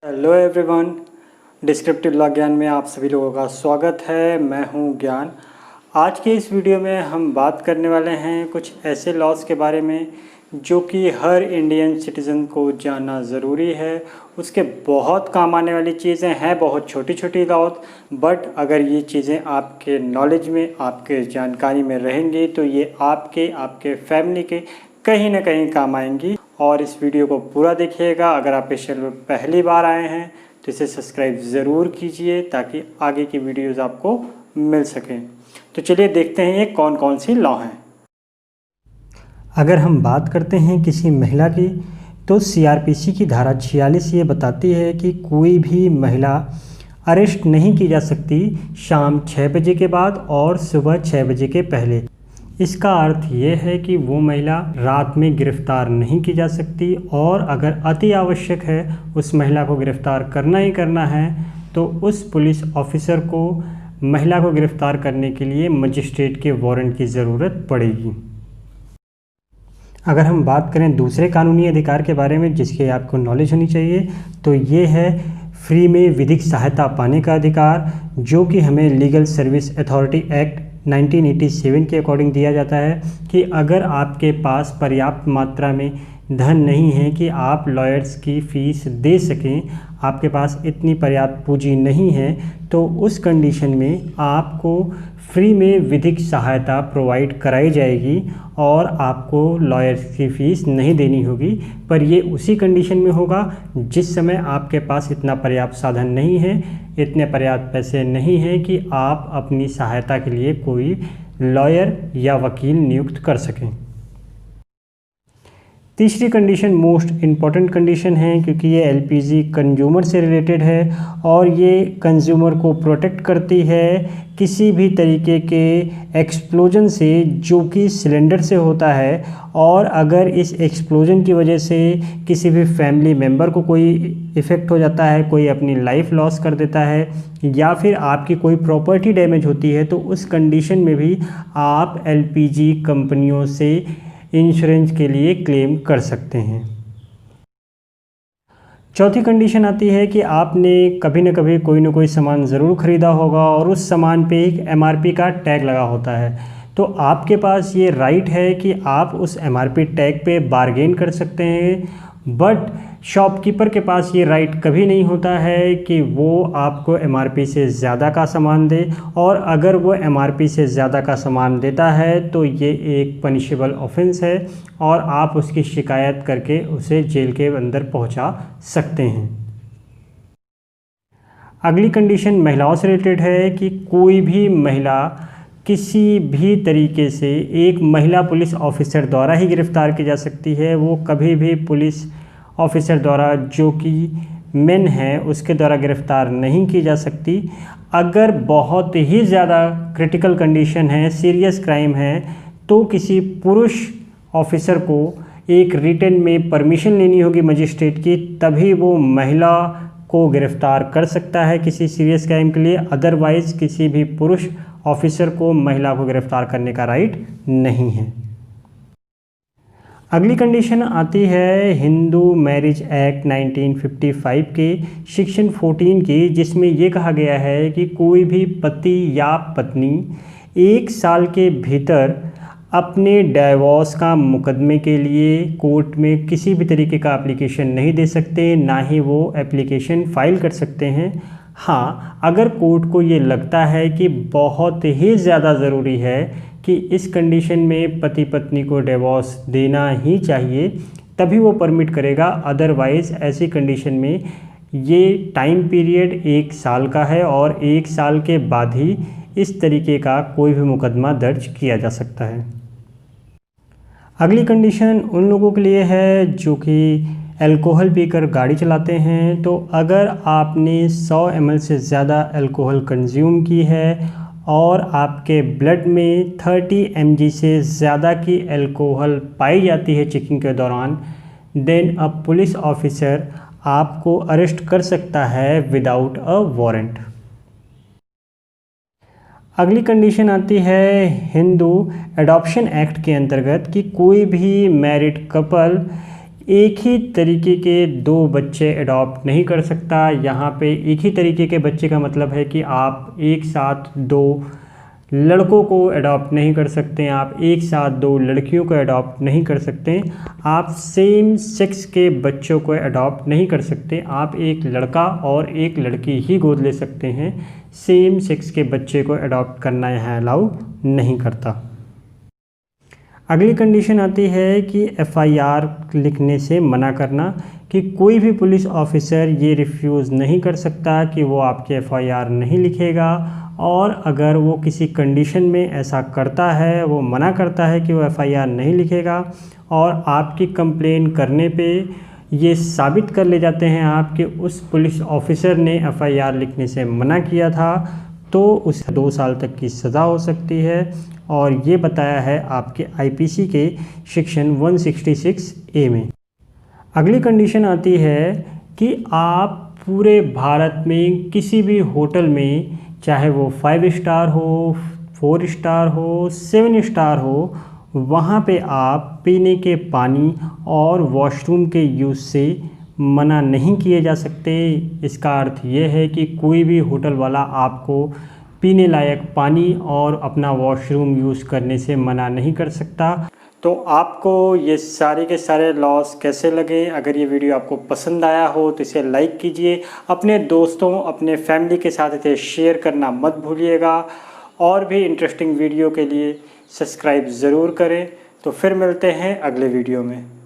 Hello everyone, descriptive law ज्ञान में आप सभी लोगों का स्वागत है। मैं हूं ज्ञान। आज के इस वीडियो में हम बात करने वाले हैं कुछ ऐसे लॉज के बारे में जो कि हर इंडियन सिटीज़न को जानना ज़रूरी है। उसके बहुत काम आने वाली चीज़ें हैं, बहुत छोटी छोटी लॉज, बट अगर ये चीज़ें आपके नॉलेज में, आपके जानकारी में रहेंगी तो ये आपके फैमिली के कहीं ना कहीं काम आएंगी। और इस वीडियो को पूरा देखिएगा। अगर आप इस चैनल पर पहली बार आए हैं तो इसे सब्सक्राइब ज़रूर कीजिए ताकि आगे की वीडियोस आपको मिल सकें। तो चलिए देखते हैं ये कौन कौन सी लॉ हैं। अगर हम बात करते हैं किसी महिला की, तो सीआरपीसी की धारा 46 ये बताती है कि कोई भी महिला अरेस्ट नहीं की जा सकती शाम 6 बजे के बाद और सुबह 6 बजे के पहले। इसका अर्थ ये है कि वो महिला रात में गिरफ्तार नहीं की जा सकती, और अगर अति आवश्यक है उस महिला को गिरफ्तार करना ही करना है तो उस पुलिस ऑफिसर को महिला को गिरफ्तार करने के लिए मजिस्ट्रेट के वारंट की ज़रूरत पड़ेगी। अगर हम बात करें दूसरे कानूनी अधिकार के बारे में जिसकी आपको नॉलेज होनी चाहिए, तो ये है फ्री में विधिक सहायता पाने का अधिकार, जो कि हमें लीगल सर्विस अथॉरिटी एक्ट 1987 के अकॉर्डिंग दिया जाता है कि अगर आपके पास पर्याप्त मात्रा में धन नहीं है कि आप लॉयर्स की फ़ीस दे सकें, आपके पास इतनी पर्याप्त पूंजी नहीं है, तो उस कंडीशन में आपको फ्री में विधिक सहायता प्रोवाइड कराई जाएगी और आपको लॉयर्स की फ़ीस नहीं देनी होगी। पर ये उसी कंडीशन में होगा जिस समय आपके पास इतना पर्याप्त साधन नहीं है, इतने पर्याप्त पैसे नहीं हैं कि आप अपनी सहायता के लिए कोई लॉयर या वकील नियुक्त कर सकें। तीसरी कंडीशन मोस्ट इम्पॉर्टेंट कंडीशन है, क्योंकि ये एलपीजी कंज्यूमर से रिलेटेड है और ये कंज्यूमर को प्रोटेक्ट करती है किसी भी तरीके के एक्सप्लोजन से जो कि सिलेंडर से होता है। और अगर इस एक्सप्लोजन की वजह से किसी भी फैमिली मेम्बर को कोई इफ़ेक्ट हो जाता है, कोई अपनी लाइफ लॉस कर देता है या फिर आपकी कोई प्रॉपर्टी डैमेज होती है, तो उस कंडीशन में भी आप एलपीजी कंपनियों से इंश्योरेंस के लिए क्लेम कर सकते हैं। चौथी कंडीशन आती है कि आपने कभी न कभी कोई ना कोई सामान ज़रूर ख़रीदा होगा और उस सामान पे एक एमआरपी का टैग लगा होता है, तो आपके पास ये राइट है कि आप उस एमआरपी टैग पे बार्गेन कर सकते हैं। बट शॉपकीपर के पास ये राइट कभी नहीं होता है कि वो आपको एमआरपी से ज़्यादा का सामान दे, और अगर वो एमआरपी से ज़्यादा का सामान देता है तो ये एक पनिशेबल ऑफेंस है और आप उसकी शिकायत करके उसे जेल के अंदर पहुंचा सकते हैं। अगली कंडीशन महिलाओं से रिलेटेड है कि कोई भी महिला किसी भी तरीके से एक महिला पुलिस ऑफिसर द्वारा ही गिरफ्तार की जा सकती है। वो कभी भी पुलिस ऑफिसर द्वारा जो कि मेन है उसके द्वारा गिरफ्तार नहीं की जा सकती। अगर बहुत ही ज़्यादा क्रिटिकल कंडीशन है, सीरियस क्राइम है, तो किसी पुरुष ऑफिसर को एक रिटन में परमिशन लेनी होगी मजिस्ट्रेट की, तभी वो महिला को गिरफ्तार कर सकता है किसी सीरियस क्राइम के लिए। अदरवाइज़ किसी भी पुरुष ऑफिसर को महिला को गिरफ्तार करने का राइट नहीं है। अगली कंडीशन आती है हिंदू मैरिज एक्ट 1955 के सेक्शन 14 की, जिसमें ये कहा गया है कि कोई भी पति या पत्नी 1 साल के भीतर अपने डाइवोर्स का मुकदमे के लिए कोर्ट में किसी भी तरीके का एप्लीकेशन नहीं दे सकते, ना ही वो एप्लीकेशन फाइल कर सकते हैं। हाँ, अगर कोर्ट को ये लगता है कि बहुत ही ज़्यादा ज़रूरी है कि इस कंडीशन में पति पत्नी को डिवोर्स देना ही चाहिए, तभी वो परमिट करेगा। अदरवाइज़ ऐसी कंडीशन में ये टाइम पीरियड 1 साल का है और 1 साल के बाद ही इस तरीके का कोई भी मुकदमा दर्ज किया जा सकता है। अगली कंडीशन उन लोगों के लिए है जो कि अल्कोहल पीकर गाड़ी चलाते हैं। तो अगर आपने 100 ml से ज़्यादा अल्कोहल कंज्यूम की है और आपके ब्लड में 30 mg से ज़्यादा की अल्कोहल पाई जाती है चेकिंग के दौरान, देन अ पुलिस ऑफिसर आपको अरेस्ट कर सकता है विदाउट अ वारंट। अगली कंडीशन आती है हिंदू एडॉप्शन एक्ट के अंतर्गत कि कोई भी मैरिड कपल एक ही तरीके के दो बच्चे अडॉप्ट नहीं कर सकता। यहाँ पे एक ही तरीके के बच्चे का मतलब है कि आप एक साथ दो लड़कों को अडॉप्ट नहीं कर सकते, आप एक साथ दो लड़कियों को अडॉप्ट नहीं कर सकते, आप सेम सेक्स के बच्चों को अडॉप्ट नहीं कर सकते। आप एक लड़का और एक लड़की ही गोद ले सकते हैं, सेम सेक्स के बच्चे को अडॉप्ट करना यहाँ अलाउ नहीं करता। अगली कंडीशन आती है कि एफआईआर लिखने से मना करना, कि कोई भी पुलिस ऑफिसर ये रिफ्यूज़ नहीं कर सकता कि वो आपके एफआईआर नहीं लिखेगा, और अगर वो किसी कंडीशन में ऐसा करता है, वो मना करता है कि वो एफआईआर नहीं लिखेगा और आपकी कंप्लेन करने पे ये साबित कर ले जाते हैं आप कि उस पुलिस ऑफिसर ने एफआईआर लिखने से मना किया था, तो उसे 2 साल तक की सज़ा हो सकती है। और ये बताया है आपके आईपीसी के सेक्शन 166A में। अगली कंडीशन आती है कि आप पूरे भारत में किसी भी होटल में, चाहे वो 5 स्टार हो, 4 स्टार हो, 7 स्टार हो, वहाँ पे आप पीने के पानी और वॉशरूम के यूज़ से मना नहीं किए जा सकते। इसका अर्थ ये है कि कोई भी होटल वाला आपको पीने लायक पानी और अपना वॉशरूम यूज़ करने से मना नहीं कर सकता। तो आपको ये सारे के सारे लॉस कैसे लगे? अगर ये वीडियो आपको पसंद आया हो तो इसे लाइक कीजिए, अपने दोस्तों, अपने फैमिली के साथ इसे शेयर करना मत भूलिएगा, और भी इंटरेस्टिंग वीडियो के लिए सब्सक्राइब ज़रूर करें। तो फिर मिलते हैं अगले वीडियो में।